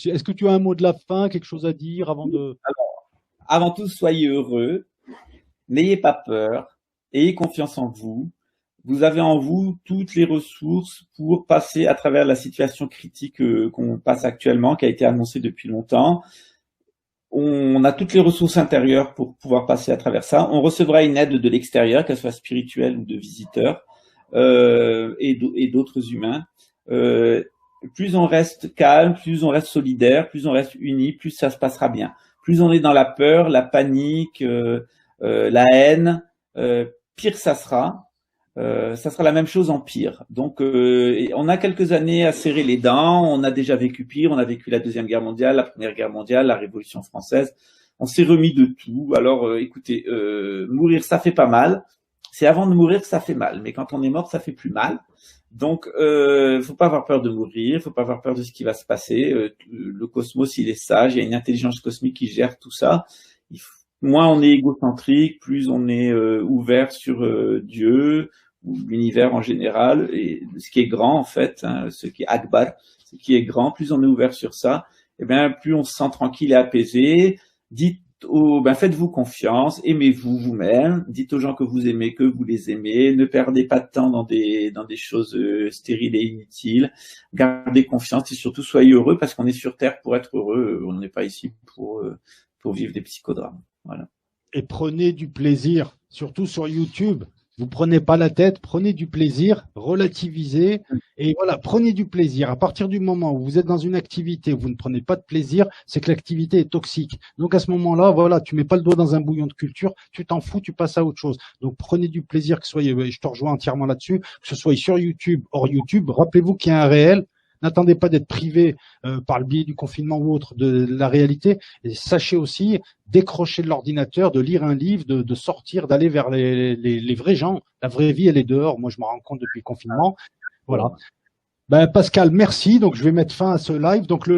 Est-ce que tu as un mot de la fin, quelque chose à dire avant de... Avant tout, soyez heureux, n'ayez pas peur, ayez confiance en vous. Vous avez en vous toutes les ressources pour passer à travers la situation critique qu'on passe actuellement, qui a été annoncée depuis longtemps. On a toutes les ressources intérieures pour pouvoir passer à travers ça. On recevra une aide de l'extérieur, qu'elle soit spirituelle ou de visiteurs, et d'autres humains. Plus on reste calme, plus on reste solidaire, plus on reste unis, plus ça se passera bien. Plus on est dans la peur, la panique, la haine, pire ça sera. Ça sera la même chose en pire. Donc, on a quelques années à serrer les dents. On a déjà vécu pire. On a vécu la Deuxième Guerre mondiale, la Première Guerre mondiale, la Révolution française. On s'est remis de tout. Alors, écoutez, mourir, ça fait pas mal. C'est avant de mourir que ça fait mal. Mais quand on est mort, ça fait plus mal. Donc, faut pas avoir peur de mourir. Faut pas avoir peur de ce qui va se passer. Le cosmos, il est sage. Il y a une intelligence cosmique qui gère tout ça. Moins on est égocentrique, plus on est ouvert sur Dieu ou l'univers en général, et ce qui est grand en fait, hein, ce qui est Akbar, ce qui est grand, plus on est ouvert sur ça, et bien plus on se sent tranquille et apaisé. Faites-vous confiance, aimez-vous vous-même, dites aux gens que vous aimez, que vous les aimez, ne perdez pas de temps dans des choses stériles et inutiles, gardez confiance et surtout soyez heureux parce qu'on est sur Terre pour être heureux, on n'est pas ici pour vivre des psychodrames. Voilà. Et prenez du plaisir, surtout sur YouTube. Vous prenez pas la tête, prenez du plaisir, relativisez et voilà, prenez du plaisir. À partir du moment où vous êtes dans une activité où vous ne prenez pas de plaisir, c'est que l'activité est toxique. Donc à ce moment-là, voilà, tu mets pas le doigt dans un bouillon de culture, tu t'en fous, tu passes à autre chose. Donc prenez du plaisir, que ce soit, je te rejoins entièrement là-dessus, que ce soit sur YouTube, hors YouTube. Rappelez-vous qu'il y a un réel. N'attendez pas d'être privé par le biais du confinement ou autre de la réalité. Et sachez aussi décrocher de l'ordinateur, de lire un livre, de sortir, d'aller vers les vrais gens. La vraie vie, elle est dehors. Moi, je me rends compte depuis le confinement. Voilà. Ben, Pascal, merci. Donc, je vais mettre fin à ce live. Donc, le